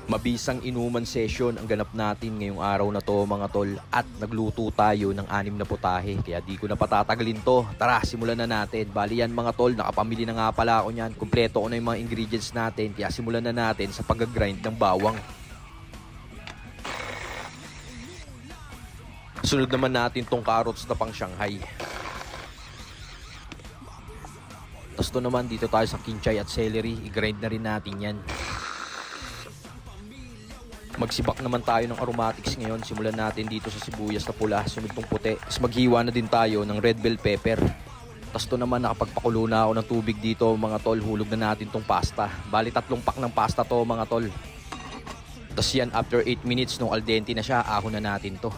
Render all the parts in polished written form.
Mabisang inuman session ang ganap natin ngayong araw na to mga tol, at nagluto tayo ng 6 na putahe, kaya di ko na patatagalin to. Tara, simulan na natin. Bali yan mga tol, nakapamili na nga pala ako niyan. Kumpleto ko na yung mga ingredients natin, kaya simulan na natin sa pag-grind ng bawang. Sunod naman natin tong carrots na pang Shanghai. Tapos to naman dito tayo sa kinchay at celery, i-grind na rin natin yan. Magsibak naman tayo ng aromatics ngayon. Simulan natin dito sa sibuyas na pula, sunod tong puti. Tapos maghiwa na din tayo ng red bell pepper. Tapos to naman nakapagpakulo na ako ng tubig dito mga tol. Hulog na natin tong pasta. Bali 3 pack ng pasta to mga tol. Tapos yan after 8 minutes nung al dente na siya, ahon na natin to.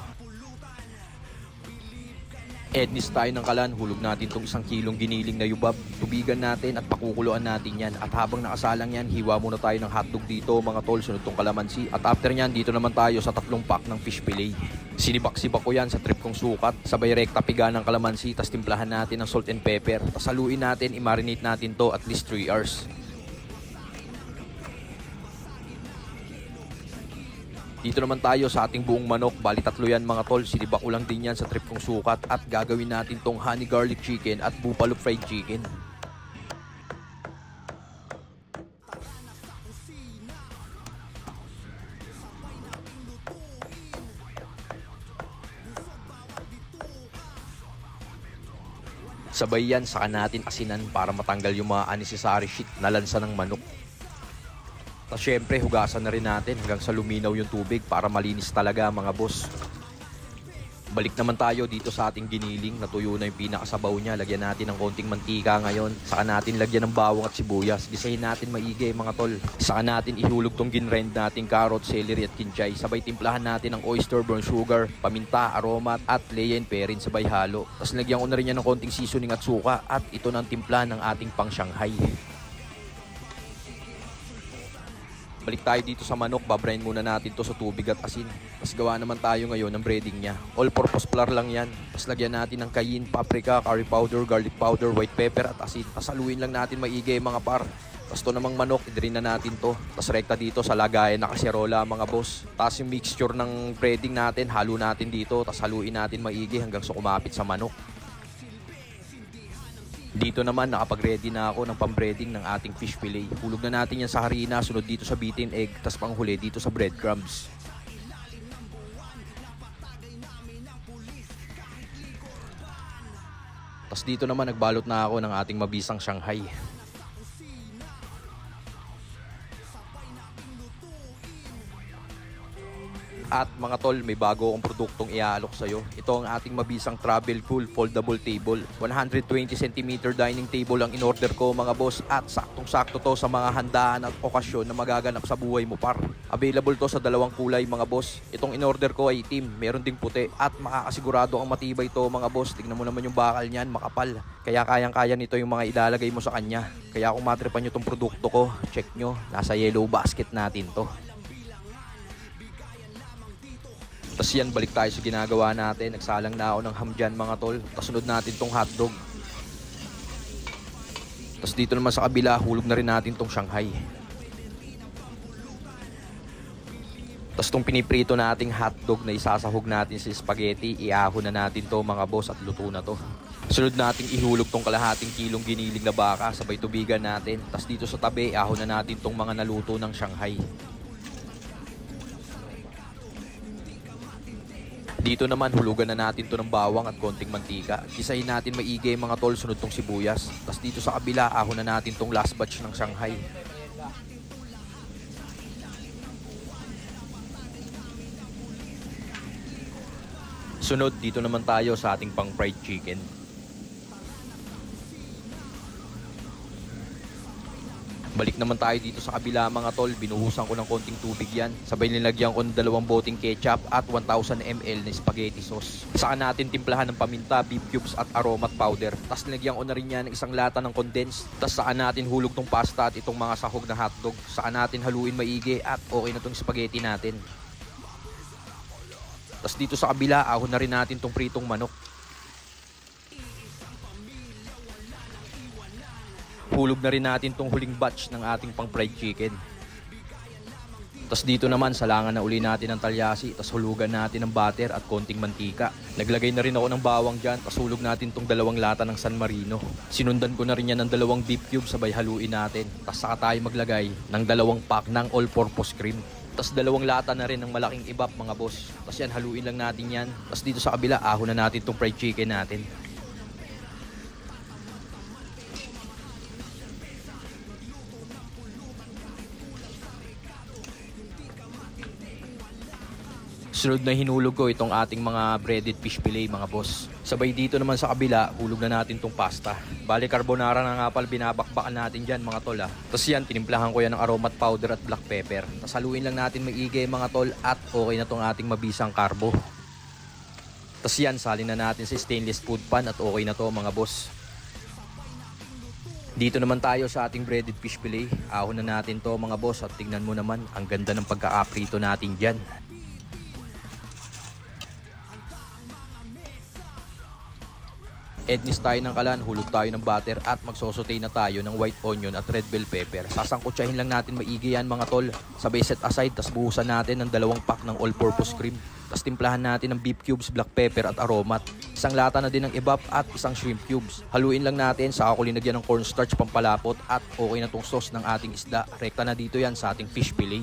Ednis tayo ng kalan, hulog natin tong 1 kilong giniling na yubab. Tubigan natin at pakukuluan natin yan. At habang nakasalang yan, hiwa muna tayo ng hotdog dito mga tol, sunod tong kalamansi. At after nyan, dito naman tayo sa 3 pack ng fish fillet. Sinibak-sibak ko yan sa trip kong sukat. Sabay rekta piga ng kalamansi, tas timplahan natin ng salt and pepper. Tas haluin natin, i-marinate natin to at least 3 hours. Dito naman tayo sa ating buong manok. Bali 3 yan mga tol. Sinibak ko lang din yan sa trip kong sukat. At gagawin natin tong honey garlic chicken at buffalo fried chicken. Sabay yan, saka natin asinan para matanggal yung mga unnecessary shit na lansa ng manok. Tapos syempre, hugasan na rin natin hanggang sa luminaw yung tubig para malinis talaga mga boss. Balik naman tayo dito sa ating giniling. Natuyo na yung pinakasabaw niya. Lagyan natin ng konting mantika ngayon. Saka natin lagyan ng bawang at sibuyas. Gisahin natin maigi mga tol. Saka natin ihulog tong ginrind nating carrot, celery at kinchay. Sabay timplahan natin ng oyster, brown sugar, paminta, aromat at leyen perin sabay halo. Tapos lagyan ko na rin yan ng konting seasoning at suka. At ito na ang timpla ng ating pang Shanghai. Balik tayo dito sa manok, babrain muna natin to sa tubig at asin. Tapos gawa naman tayo ngayon ng breading niya. All-purpose flour lang yan. Tapos lagyan natin ng cayenne, paprika, curry powder, garlic powder, white pepper at asin. Tapos haluin lang natin maigi mga par. Tapos to namang manok, i-drain na natin to. Tapos rekta dito sa lagayan na kaserola mga boss. Tapos yung mixture ng breading natin, halo natin dito. Tapos haluin natin maigi hanggang sa kumapit sa manok. Dito naman nakapag-ready na ako ng pambreading ng ating fish fillet. Hulog na natin yan sa harina, sunod dito sa beaten egg, tas panghuli dito sa breadcrumbs. Tas dito naman nagbalot na ako ng ating mabisang Shanghai. At mga tol, may bago akong produktong iaalok sa'yo. Ito ang ating mabisang travel cool foldable table. 120 cm dining table ang in-order ko mga boss. At saktong-sakto to sa mga handaan at okasyon na magaganap sa buhay mo par. Available to sa 2 kulay mga boss. Itong in-order ko ay itim, meron ding puti. At makakasigurado ang matibay to mga boss. Tignan mo naman yung bakal niyan, makapal. Kaya kayang-kaya nito yung mga ilalagay mo sa kanya. Kaya kung matripan nyo tong produkto ko, check nyo. Nasa yellow basket natin to. Tapos yan, balik tayo sa ginagawa natin. Nagsalang na ako ng ham dyan mga tol. Tapos sunod natin tong hotdog. Tapos dito naman sa kabila, hulog na rin natin tong Shanghai. Tapos tong piniprito nating hotdog na isasahog natin sa spaghetti, iahon na natin to mga boss at luto na to. Sunod nating ihulog tong kalahating kilong giniling na baka, sabay tubigan natin. Tapos dito sa tabi, iahon na natin tong mga naluto ng Shanghai. Dito naman, hulugan na natin to ng bawang at konting mantika. Gisahin natin maigi mga tol, sunod tong sibuyas. Tapos dito sa kabila, ahon na natin tong last batch ng Shanghai. Sunod, dito naman tayo sa ating pang fried chicken. Balik naman tayo dito sa kabila mga tol. Binuhusan ko ng konting tubig yan. Sabay nilagyan ko ng 2 boteng ketchup at 1000 ml na spaghetti sauce. Saka natin timplahan ng paminta, beef cubes at aromat powder. Tapos nilagyan ko na rin yan ng 1 lata ng condensed. Tapos saka natin hulog tong pasta at itong mga sahog na hotdog. Saka natin haluin maigi at okay na tong spaghetti natin. Tapos dito sa kabila, ahon na rin natin tong pritong manok. Hulog na rin natin tong huling batch ng ating pang fried chicken. Tapos dito naman, salangan na uli natin ng talyasi, tapos hulugan natin ng butter at konting mantika. Naglagay na rin ako ng bawang dyan, tapos hulog natin tong 2 lata ng San Marino. Sinundan ko na rin yan ng 2 beef cubes, sabay haluin natin. Tapos saka tayo maglagay ng 2 pack ng all-purpose cream. Tapos 2 lata na rin ng malaking ibap mga boss. Tapos yan, haluin lang natin yan. Tapos dito sa kabila, ahon na natin tong fried chicken natin. Sunod na hinulog ko itong ating mga breaded fish fillet mga boss. Sabay dito naman sa kabila, hulog na natin itong pasta. Bali carbonara na nga pala binabakbakan natin dyan mga tol ha. Tapos yan, tinimplahan ko yan ng aromat powder at black pepper. Tapos haluin lang natin maigi mga tol at okay na itong ating mabisang carbo. Tapos yan, salin na natin sa stainless food pan at okay na to mga boss. Dito naman tayo sa ating breaded fish fillet. Ahon na natin to mga boss at tingnan mo naman, ang ganda ng pagkakaprito natin dyan. Ednis tayo ng kalan, hulog tayo ng butter at magsosote na tayo ng white onion at red bell pepper. Sasangkutsahin lang natin maigi yan mga tol. Sabay set aside, tas buhusan natin ng 2 pack ng all-purpose cream. Tas timplahan natin ng beef cubes, black pepper at aromat. 1 lata na din ng ibap at 1 shrimp cubes. Haluin lang natin, saka ko linagyan ng cornstarch pampalapot at okay na tong sauce ng ating isda. Rekta na dito yan sa ating fish fillet.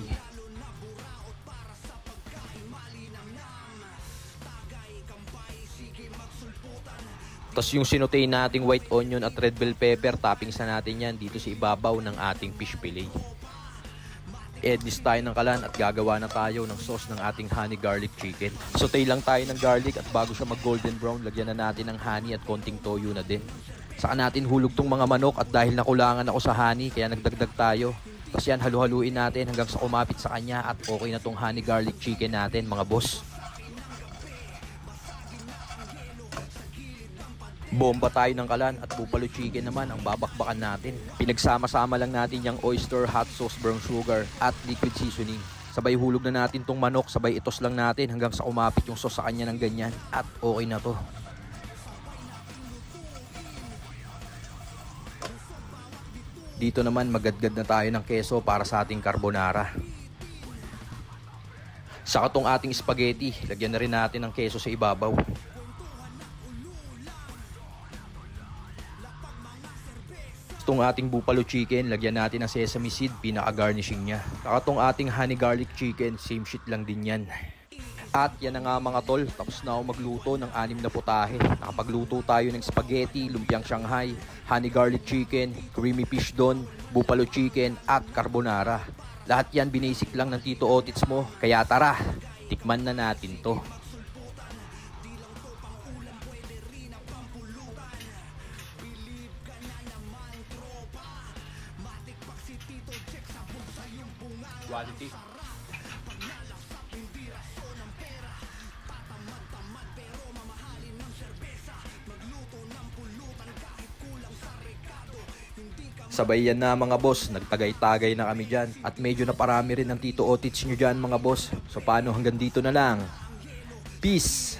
Tapos yung sinutay nating white onion at red bell pepper, toppings na natin yan dito sa ibabaw ng ating fish fillet. Ednis tayo ng kalan at gagawa na tayo ng sauce ng ating honey garlic chicken. Sautay lang tayo ng garlic at bago siya mag golden brown, lagyan na natin ng honey at konting toyo na din. Saka natin hulog tong mga manok at dahil nakulangan ako sa honey, kaya nagdagdag tayo. Tapos yan, halu-haluin natin hanggang sa kumapit sa kanya at okay na tong honey garlic chicken natin mga boss. Bomba tayo ng kalan at buffalo chicken naman ang babakbakan natin. Pinagsama-sama lang natin yung oyster, hot sauce, brown sugar at liquid seasoning. Sabay hulog na natin tong manok, sabay itos lang natin hanggang sa umapit yung sauce sa kanya ng ganyan at okay na to. Dito naman magadgad na tayo ng keso para sa ating carbonara. Saka tong ating spaghetti, lagyan na rin natin ng keso sa ibabaw. Itong ating buffalo chicken, lagyan natin ng sesame seed, pinaka-garnishing niya. Saka itong ating honey garlic chicken, same shit lang din yan. At yan na nga mga tol, tapos na ako magluto ng 6 na putahe. Nakapagluto tayo ng spaghetti, lumpiang Shanghai, honey garlic chicken, creamy fish don, buffalo chicken, at carbonara. Lahat yan binasic lang ng Tito Otits mo, kaya tara, tikman na natin to. Quality. Sabay yan na mga boss, nagtagay-tagay na kami dyan at medyo naparami rin ng Tito Otits nyo dyan mga boss. So paano hanggang dito na lang. Peace!